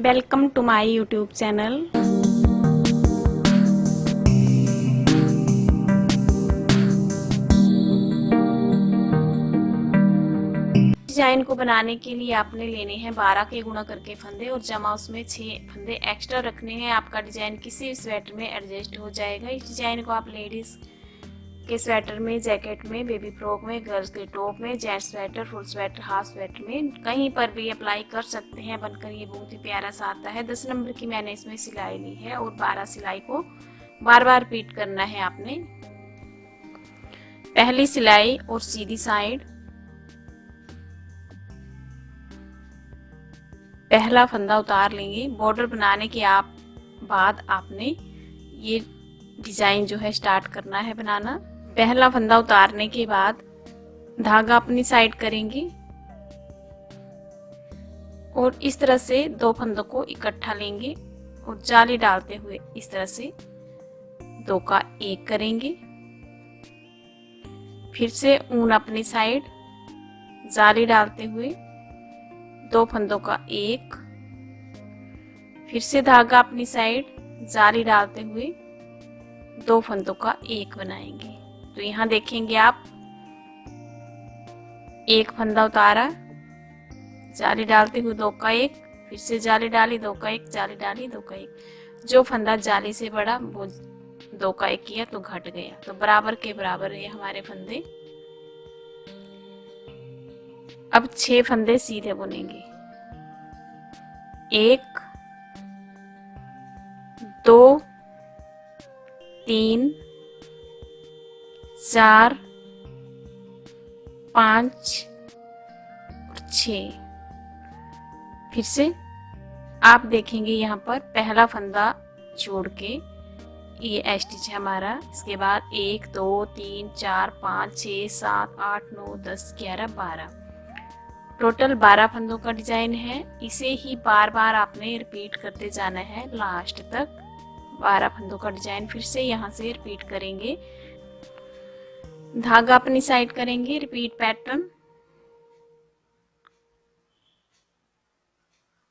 Welcome to my YouTube channel. Design को बनाने के लिए आपने लेने हैं 12 के गुणा करके फंदे और जमा उसमें 6 फंदे एक्स्ट्रा रखने हैं। आपका डिजाइन किसी भी स्वेटर में एडजस्ट हो जाएगा। इस डिजाइन को आप लेडीज के स्वेटर में, जैकेट में, बेबी फ्रॉक में, गर्ल्स के टॉप में, gents sweater, full sweater, half sweater में कहीं पर भी अप्लाई कर सकते हैं। बनकर ये बहुत ही प्यारा सा आता है। 10 नंबर की मैंने इसमें सिलाई ली है और 12 सिलाई को बार बार रिपीट करना है आपने। पहली सिलाई और सीधी साइड, पहला फंदा उतार लेंगे। बॉर्डर बनाने के बाद आपने ये डिजाइन जो है स्टार्ट करना है बनाना। पहला फंदा उतारने के बाद धागा अपनी साइड करेंगे और इस तरह से 2 फंदों को इकट्ठा लेंगे और जाली डालते हुए इस तरह से 2 का 1 करेंगे। फिर से ऊन अपनी साइड, जाली डालते हुए 2 फंदों का 1, फिर से धागा अपनी साइड, जाली डालते हुए 2 फंदों का 1 बनाएंगे। तो यहाँ देखेंगे आप, 1 फंदा उतारा, जाली डालते हुए 2 का 1, फिर से जाली डाली, 2 का 1, जाली डाली, 2 का 1। जो फंदा जाली से बड़ा वो 2 का 1 किया तो घट गया। तो बराबर के बराबर है हमारे फंदे। अब 6 फंदे सीधे बुनेंगे। 1 2 3 4 5 6। फिर से आप देखेंगे यहाँ पर पहला फंदा जोड़ के ये स्टिच है हमारा। इसके बाद 1 2 3 4 5 6 7 8 9 10 11 12, टोटल 12 फंदों का डिजाइन है। इसे ही बार बार आपने रिपीट करते जाना है लास्ट तक। 12 फंदों का डिजाइन फिर से यहाँ से रिपीट करेंगे। धागा अपनी साइड करेंगे, रिपीट पैटर्न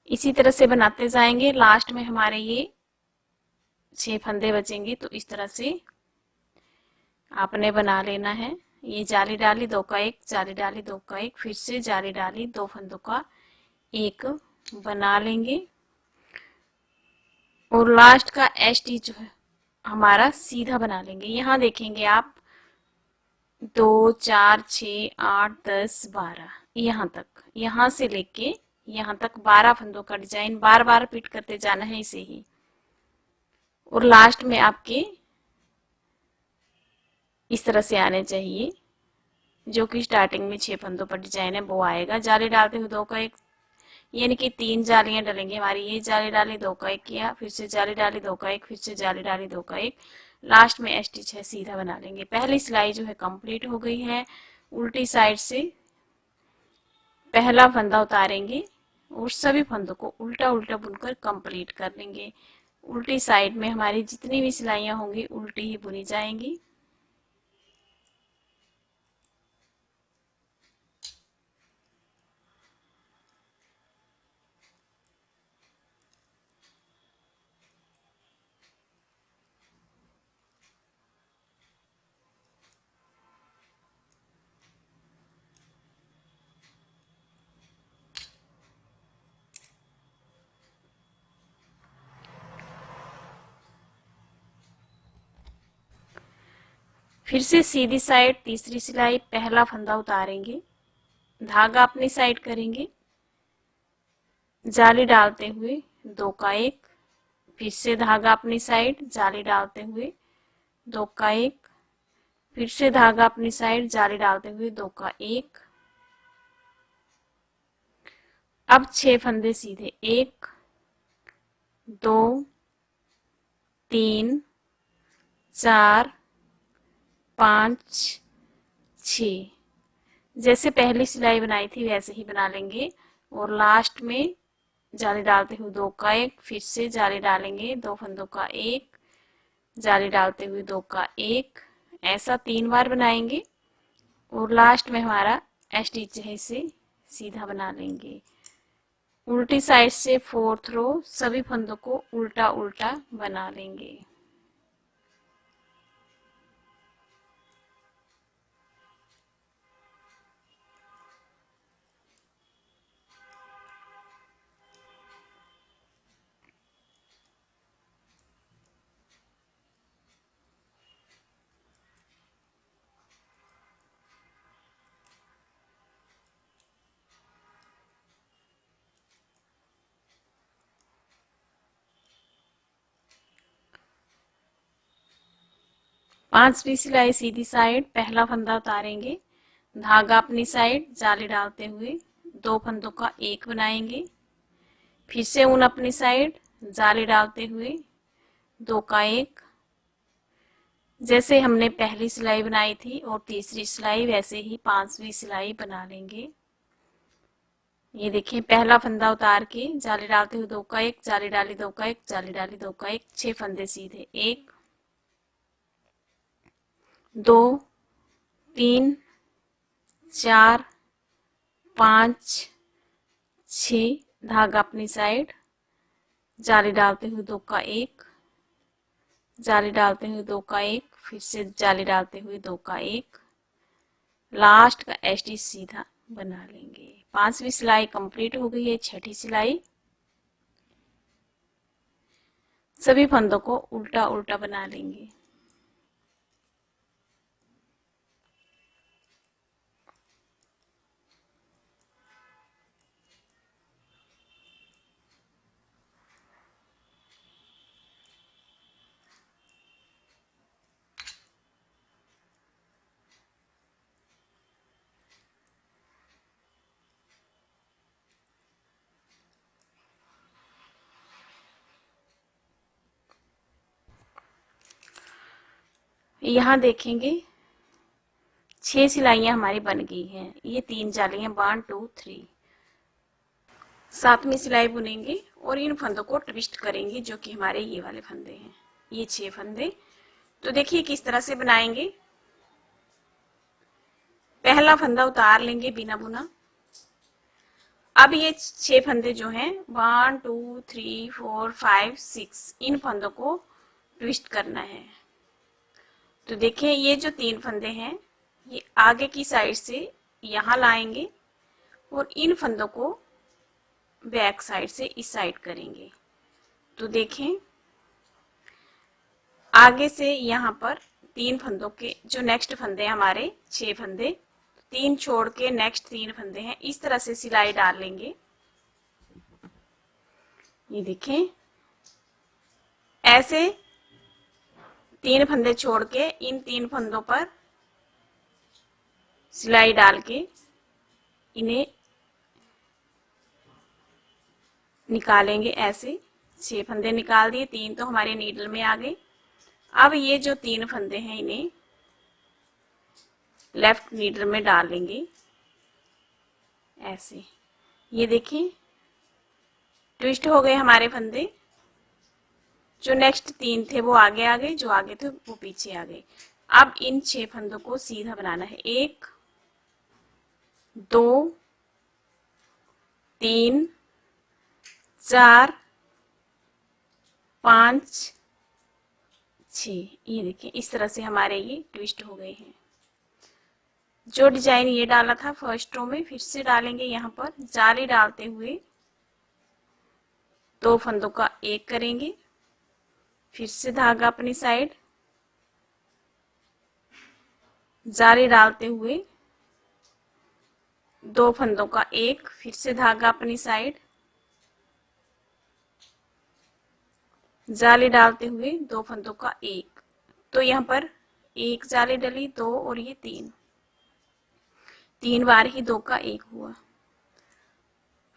इसी तरह से बनाते जाएंगे। लास्ट में हमारे ये 6 फंदे बचेंगे। तो इस तरह से आपने बना लेना है। ये जाली डाली, 2 का 1, जाली डाली, 2 का 1, फिर से जाली डाली, 2 फंदों का 1 बना लेंगे और लास्ट का स्टिच जो है हमारा सीधा बना लेंगे। यहाँ देखेंगे आप 2 4 6 8 10 12, यहाँ तक, यहाँ से लेके यहाँ तक 12 फंदों का डिजाइन बार बार रिपीट करते जाना है इसे ही। और लास्ट में आपके इस तरह से आने चाहिए, जो कि स्टार्टिंग में 6 फंदों पर डिजाइन है वो आएगा। जाली डालते हुए 2 का 1, यानी कि 3 जालियां डलेंगी हमारी। ये जाली डाली, 2 का 1 किया, फिर से जाली डाली, 2 का 1, फिर से जाली डाली, 2 का 1, लास्ट में स्टिच है सीधा बना लेंगे। पहली सिलाई जो है कंप्लीट हो गई है। उल्टी साइड से पहला फंदा उतारेंगे और सभी फंदों को उल्टा उल्टा बुनकर कंप्लीट कर लेंगे। उल्टी साइड में हमारी जितनी भी सिलाइयां होंगी उल्टी ही बुनी जाएंगी। फिर से सीधी साइड तीसरी सिलाई, पहला फंदा उतारेंगे, धागा अपनी साइड करेंगे, जाली डालते हुए 2 का 1, फिर से धागा अपनी साइड, जाली डालते हुए 2 का 1, फिर से धागा अपनी साइड, जाली डालते हुए 2 का 1। अब 6 फंदे सीधे, 1 2 3 4 5 6, जैसे पहली सिलाई बनाई थी वैसे ही बना लेंगे। और लास्ट में जाली डालते हुए 2 का 1, फिर से जाली डालेंगे, 2 फंदों का 1, जाली डालते हुए 2 का 1, ऐसा 3 बार बनाएंगे और लास्ट में हमारा स्टिच है इसे सीधा बना लेंगे। उल्टी साइड से 4th रो सभी फंदों को उल्टा उल्टा बना लेंगे। पांचवी सिलाई सीधी साइड पहला फंदा उतारेंगे, धागा अपनी साइड जाली डालते हुए दो फंदों का एक बनाएंगे, फिर से ऊन अपनी साइड जाली डालते हुए दो का एक। जैसे हमने पहली सिलाई बनाई थी और तीसरी सिलाई वैसे ही पांचवी सिलाई बना लेंगे। ये देखिए पहला फंदा उतार के जाली डालते हुए दो का एक, जाली डाली दो का एक, जाली डाली दो का एक, 6 फंदे सीधे, 1 2 3 4 5 6, धागा अपनी साइड जाली डालते हुए दो का एक, जाली डालते हुए दो का एक, फिर से जाली डालते हुए दो का एक, लास्ट का एस्टिच सीधा बना लेंगे। पांचवी सिलाई कंप्लीट हो गई है। छठी सिलाई सभी फंदों को उल्टा उल्टा बना लेंगे। यहाँ देखेंगे 6 सिलाइयां हमारी बन गई हैं। ये 3 जालियां 1 2 3। सातवीं सिलाई बुनेंगे और इन फंदों को ट्विस्ट करेंगे जो कि हमारे ये वाले फंदे हैं। ये 6 फंदे तो देखिए किस तरह से बनाएंगे। पहला फंदा उतार लेंगे बिना बुना। अब ये 6 फंदे जो हैं 1 2 3 4 5 6 इन फंदों को ट्विस्ट करना है। तो देखें ये जो 3 फंदे हैं ये आगे की साइड से यहाँ लाएंगे और इन फंदों को बैक साइड से इस साइड करेंगे। तो देखें आगे से यहाँ पर 3 फंदों के जो नेक्स्ट फंदे हमारे 6 फंदे, 3 छोड़ के नेक्स्ट 3 फंदे हैं, इस तरह से सिलाई डाल लेंगे। ये देखें ऐसे 3 फंदे छोड़ के इन 3 फंदों पर सिलाई डाल के इन्हें निकालेंगे। ऐसे 6 फंदे निकाल दिए, 3 तो हमारे नीडल में आ गए। अब ये जो 3 फंदे हैं इन्हें लेफ्ट नीडल में डाल लेंगे ऐसे। ये देखिए ट्विस्ट हो गए हमारे फंदे। जो नेक्स्ट 3 थे वो आगे आ गए, जो आगे थे वो पीछे आ गए। अब इन 6 फंदों को सीधा बनाना है। 1 2 3 4 5 6। ये देखिए इस तरह से हमारे ये ट्विस्ट हो गए हैं। जो डिजाइन ये डाला था फर्स्ट रो में फिर से डालेंगे। यहाँ पर जाली डालते हुए 2 फंदों का एक करेंगे, फिर से धागा अपनी साइड, जाली डालते हुए 2 फंदों का एक, फिर से धागा अपनी साइड, जाली डालते हुए 2 फंदों का एक। तो यहाँ पर एक जाली डली, 2 और ये 3 बार ही 2 का एक हुआ।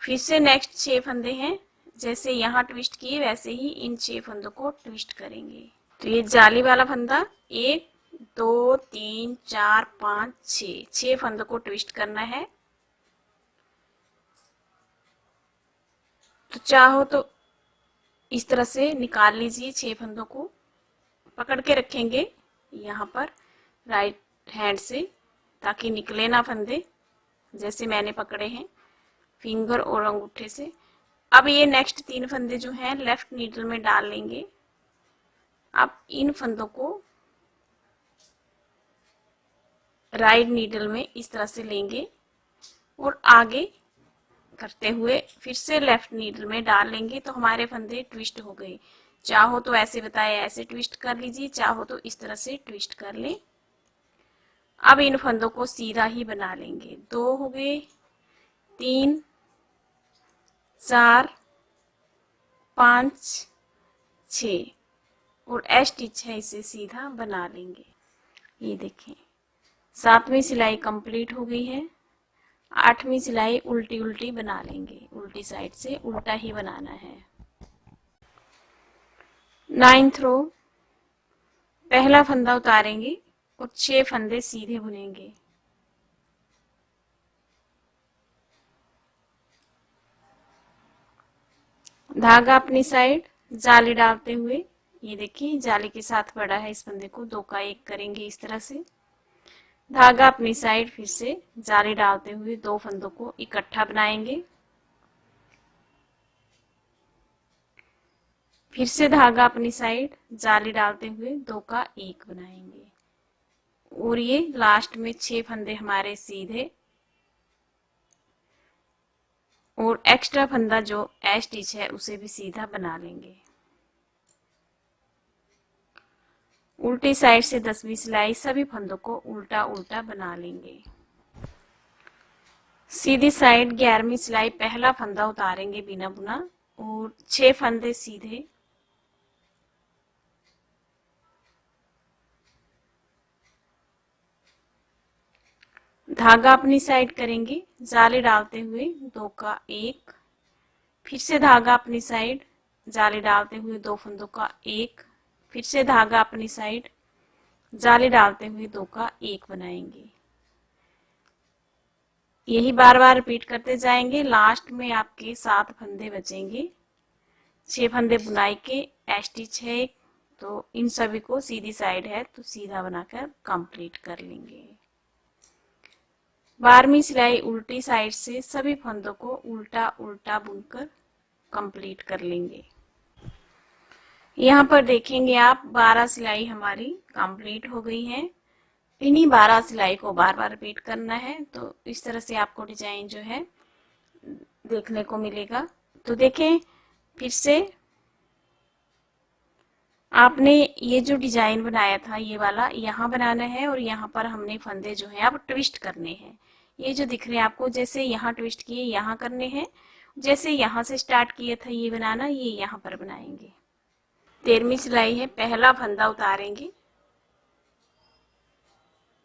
फिर से नेक्स्ट 6 फंदे हैं, जैसे यहाँ ट्विस्ट किए वैसे ही इन 6 फंदों को ट्विस्ट करेंगे। तो ये जाली वाला फंदा 1 2 3 4 5 6 फंदों को ट्विस्ट करना है। तो चाहो तो इस तरह से निकाल लीजिए। 6 फंदों को पकड़ के रखेंगे यहाँ पर राइट हैंड से ताकि निकले ना फंदे, जैसे मैंने पकड़े हैं फिंगर और अंगूठे से। अब ये नेक्स्ट 3 फंदे जो हैं लेफ्ट नीडल में डाल लेंगे। अब इन फंदों को राइट नीडल में इस तरह से लेंगे और आगे करते हुए फिर से लेफ्ट नीडल में डाल लेंगे तो हमारे फंदे ट्विस्ट हो गए। चाहो तो ऐसे बताया ऐसे ट्विस्ट कर लीजिए, चाहो तो इस तरह से ट्विस्ट कर लें। अब इन फंदों को सीधा ही बना लेंगे। 2 हो गए, 3, 4, 5, 6 और एस स्टिच है इसे सीधा बना लेंगे। ये देखें 7वीं सिलाई कंप्लीट हो गई है। 8वीं सिलाई उल्टी उल्टी बना लेंगे, उल्टी साइड से उल्टा ही बनाना है। 9th रो पहला फंदा उतारेंगे और 6 फंदे सीधे बुनेंगे। धागा अपनी साइड, जाली डालते हुए, ये देखिए जाली के साथ पड़ा है, इस फंदे को 2 का 1 करेंगे इस तरह से। धागा अपनी साइड, फिर से जाली डालते हुए 2 फंदों को इकट्ठा बनाएंगे। फिर से धागा अपनी साइड, जाली डालते हुए 2 का 1 बनाएंगे और ये लास्ट में 6 फंदे हमारे सीधे और एक्स्ट्रा फंदा जो एश स्टिच है उसे भी सीधा बना लेंगे। उल्टी साइड से 10वीं सिलाई सभी फंदों को उल्टा उल्टा बना लेंगे। सीधी साइड 11वीं सिलाई पहला फंदा उतारेंगे बिना बुना और 6 फंदे सीधे, धागा अपनी साइड करेंगे, जाली डालते हुए 2 का 1, फिर से धागा अपनी साइड, जाली डालते हुए 2 फंदों का 1, फिर से धागा अपनी साइड, जाली डालते हुए 2 का 1 बनाएंगे। यही बार बार रिपीट करते जाएंगे। लास्ट में आपके 7 फंदे बचेंगे। 6 फंदे बुनाई के, एश स्टिच है तो इन सभी को सीधी साइड है तो सीधा बनाकर कंप्लीट कर लेंगे। 12वीं सिलाई उल्टी साइड से सभी फंदों को उल्टा उल्टा बुनकर कंप्लीट कर लेंगे। यहाँ पर देखेंगे आप 12 सिलाई हमारी कंप्लीट हो गई है। इन्हीं 12 सिलाई को बार बार रिपीट करना है तो इस तरह से आपको डिजाइन जो है देखने को मिलेगा। तो देखें फिर से आपने ये जो डिजाइन बनाया था ये वाला यहाँ बनाना है और यहाँ पर हमने फंदे जो है अब ट्विस्ट करने हैं। ये जो दिख रहे हैं आपको, जैसे यहाँ ट्विस्ट किए यहाँ करने हैं, जैसे यहाँ से स्टार्ट किया था ये बनाना, ये यहाँ पर बनाएंगे। 13वीं सिलाई है, पहला फंदा उतारेंगे,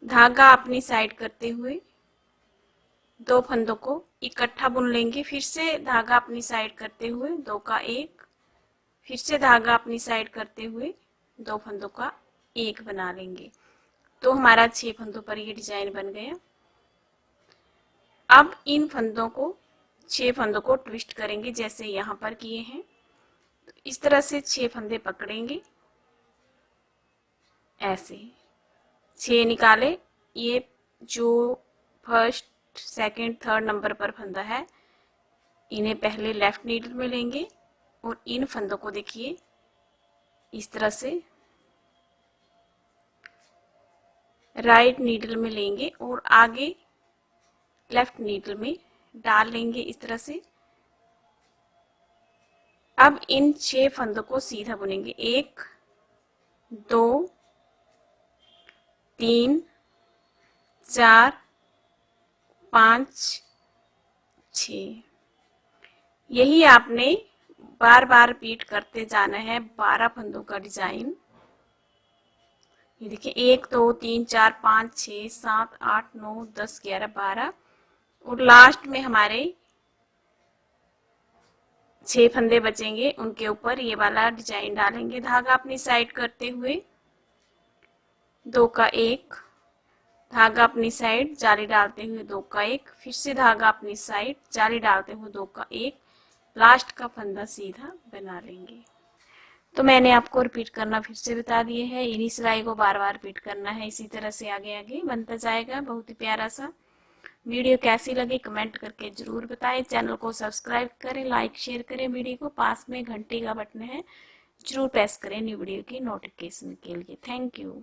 धागा अपनी साइड करते हुए 2 फंदों को इकट्ठा बुन लेंगे। फिर से धागा अपनी साइड करते हुए 2 का 1, फिर से धागा अपनी साइड करते हुए 2 फंदों का 1 बना लेंगे। तो हमारा 6 फंदों पर ये डिजाइन बन गया। अब इन फंदों को 6 फंदों को ट्विस्ट करेंगे जैसे यहाँ पर किए हैं। तो इस तरह से 6 फंदे पकड़ेंगे, ऐसे 6 निकाले। ये जो फर्स्ट, सेकंड, थर्ड नंबर पर फंदा है इन्हें पहले लेफ्ट नीडल में लेंगे और इन फंदों को देखिए इस तरह से राइट नीडल में लेंगे और आगे लेफ्ट नीडल में डाल लेंगे इस तरह से। अब इन 6 फंदों को सीधा बुनेंगे। 1, 2, 3, 4, 5, 6। यही आपने बार बार रिपीट करते जाना है 12 फंदों का डिजाइन। ये देखिए 1, 2, 3, 4, 5, 6, 7, 8, 9, 10, 11, 12 और लास्ट में हमारे 6 फंदे बचेंगे, उनके ऊपर ये वाला डिजाइन डालेंगे। धागा अपनी साइड करते हुए 2 का 1, धागा अपनी साइड, जाली डालते हुए 2 का 1, फिर से धागा अपनी साइड, जाली डालते हुए 2 का 1, लास्ट का फंदा सीधा बना लेंगे। तो मैंने आपको रिपीट करना फिर से बता दिए है। इन्हीं सिलाई को बार बार रिपीट करना है, इसी तरह से आगे आगे बनता जाएगा, बहुत ही प्यारा सा। वीडियो कैसी लगी कमेंट करके ज़रूर बताएं। चैनल को सब्सक्राइब करें, लाइक शेयर करें वीडियो को। पास में घंटी का बटन है, जरूर प्रेस करें न्यू वीडियो की नोटिफिकेशन के लिए। Thank you.